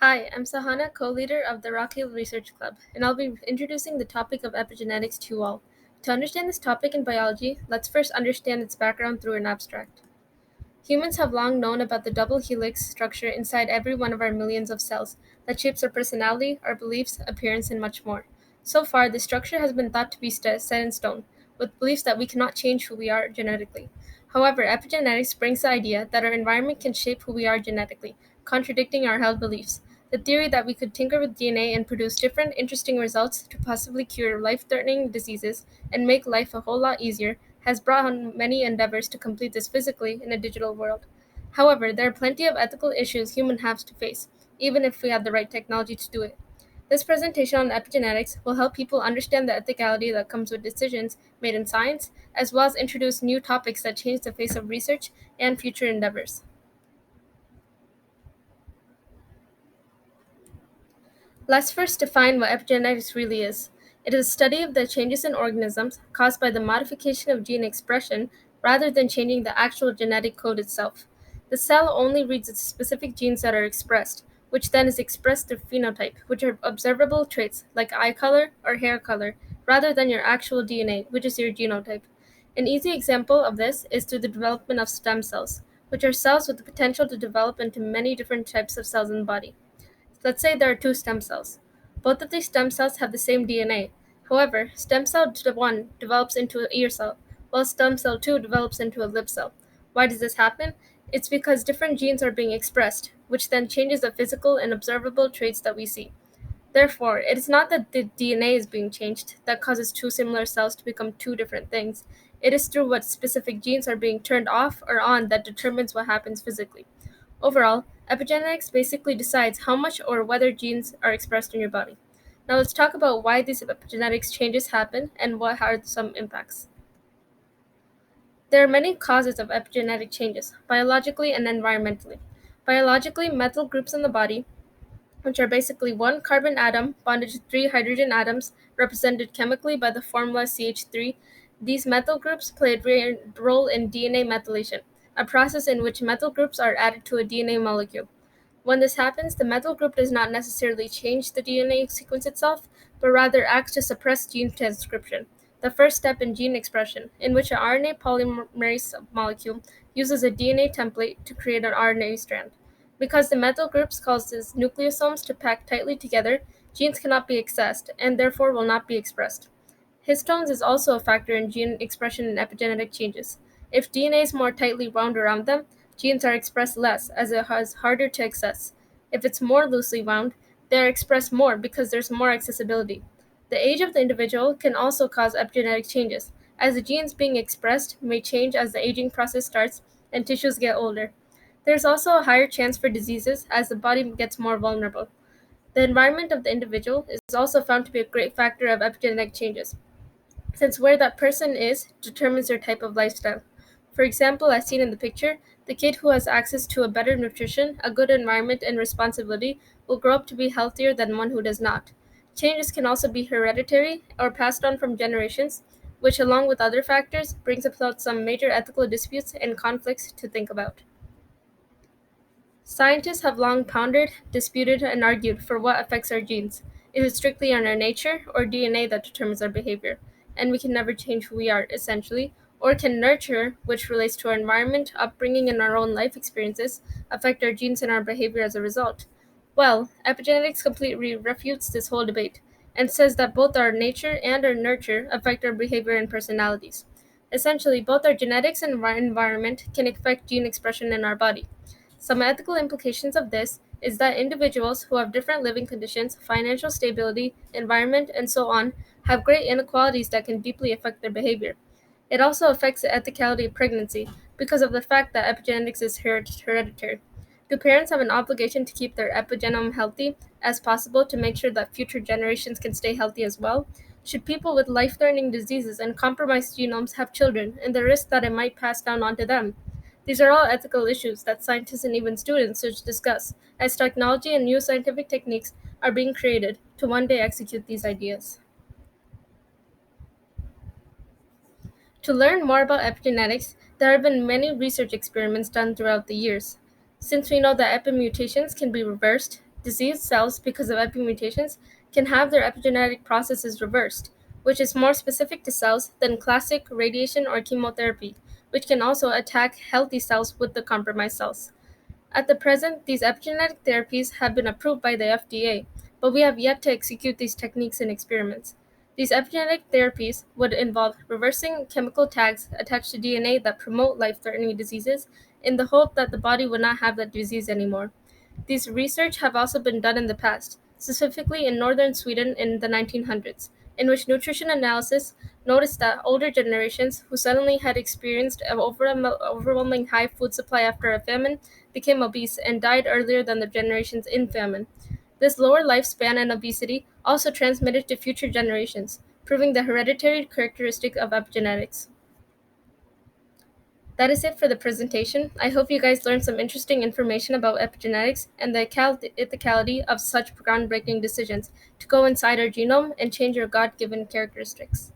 Hi, I'm Sahana, co-leader of the Rock Hill Research Club, and I'll be introducing the topic of epigenetics to you all. To understand this topic in biology, let's first understand its background through an abstract. Humans have long known about the double helix structure inside every one of our millions of cells that shapes our personality, our beliefs, appearance, and much more. So far, this structure has been thought to be set in stone, with beliefs that we cannot change who we are genetically. However, epigenetics brings the idea that our environment can shape who we are genetically, contradicting our held beliefs. The theory that we could tinker with DNA and produce different, interesting results to possibly cure life threatening diseases and make life a whole lot easier has brought on many endeavors to complete this physically in a digital world. However, there are plenty of ethical issues humans have to face, even if we have the right technology to do it. This presentation on epigenetics will help people understand the ethicality that comes with decisions made in science, as well as introduce new topics that change the face of research and future endeavors. Let's first define what epigenetics really is. It is a study of the changes in organisms caused by the modification of gene expression rather than changing the actual genetic code itself. The cell only reads its specific genes that are expressed, which then is expressed through phenotype, which are observable traits like eye color or hair color, rather than your actual DNA, which is your genotype. An easy example of this is through the development of stem cells, which are cells with the potential to develop into many different types of cells in the body. Let's say there are two stem cells. Both of these stem cells have the same DNA. However, stem cell 1 develops into an ear cell, while stem cell 2 develops into a lip cell. Why does this happen? It's because different genes are being expressed, which then changes the physical and observable traits that we see. Therefore, it is not that the DNA is being changed that causes two similar cells to become two different things. It is through what specific genes are being turned off or on that determines what happens physically. Overall, epigenetics basically decides how much or whether genes are expressed in your body. Now let's talk about why these epigenetics changes happen and what are some impacts. There are many causes of epigenetic changes, biologically and environmentally. Biologically, methyl groups in the body, which are basically one carbon atom bonded to three hydrogen atoms represented chemically by the formula CH3. These methyl groups play a role in DNA methylation, a process in which methyl groups are added to a DNA molecule. When this happens, the methyl group does not necessarily change the DNA sequence itself, but rather acts to suppress gene transcription, the first step in gene expression, in which an RNA polymerase molecule uses a DNA template to create an RNA strand. Because the methyl groups causes nucleosomes to pack tightly together, genes cannot be accessed and therefore will not be expressed. Histones is also a factor in gene expression and epigenetic changes. If DNA is more tightly wound around them, genes are expressed less as it is harder to access. If it's more loosely wound, they are expressed more because there's more accessibility. The age of the individual can also cause epigenetic changes, as the genes being expressed may change as the aging process starts and tissues get older. There's also a higher chance for diseases as the body gets more vulnerable. The environment of the individual is also found to be a great factor of epigenetic changes, since where that person is determines their type of lifestyle. For example, as seen in the picture, the kid who has access to a better nutrition, a good environment, and responsibility will grow up to be healthier than one who does not. Changes can also be hereditary or passed on from generations, which, along with other factors, brings about some major ethical disputes and conflicts to think about. Scientists have long pondered, disputed, and argued for what affects our genes. Is it strictly on our nature or DNA that determines our behavior? And we can never change who we are, essentially, or can nurture, which relates to our environment, upbringing, and our own life experiences, affect our genes and our behavior as a result? Well, epigenetics completely refutes this whole debate and says that both our nature and our nurture affect our behavior and personalities. Essentially, both our genetics and environment can affect gene expression in our body. Some ethical implications of this is that individuals who have different living conditions, financial stability, environment, and so on have great inequalities that can deeply affect their behavior. It also affects the ethicality of pregnancy because of the fact that epigenetics is hereditary. Do parents have an obligation to keep their epigenome healthy as possible to make sure that future generations can stay healthy as well? Should people with life threatening diseases and compromised genomes have children and the risk that it might pass down onto them? These are all ethical issues that scientists and even students should discuss as technology and new scientific techniques are being created to one day execute these ideas. To learn more about epigenetics, there have been many research experiments done throughout the years. Since we know that epimutations can be reversed, Diseased cells, because of epimutations, can have their epigenetic processes reversed, which is more specific to cells than classic radiation or chemotherapy, which can also attack healthy cells with the compromised cells. At the present, these epigenetic therapies have been approved by the FDA, but we have yet to execute these techniques in experiments. These epigenetic therapies would involve reversing chemical tags attached to DNA that promote life threatening diseases in the hope that the body would not have that disease anymore. These research have also been done in the past, specifically in northern Sweden in the 1900s, in which nutrition analysis noticed that older generations who suddenly had experienced an overwhelming high food supply after a famine became obese and died earlier than the generations in famine. This lower lifespan and obesity also transmitted to future generations, proving the hereditary characteristic of epigenetics. That is it for the presentation. I hope you guys learned some interesting information about epigenetics and the ethicality of such groundbreaking decisions to go inside our genome and change our God given characteristics.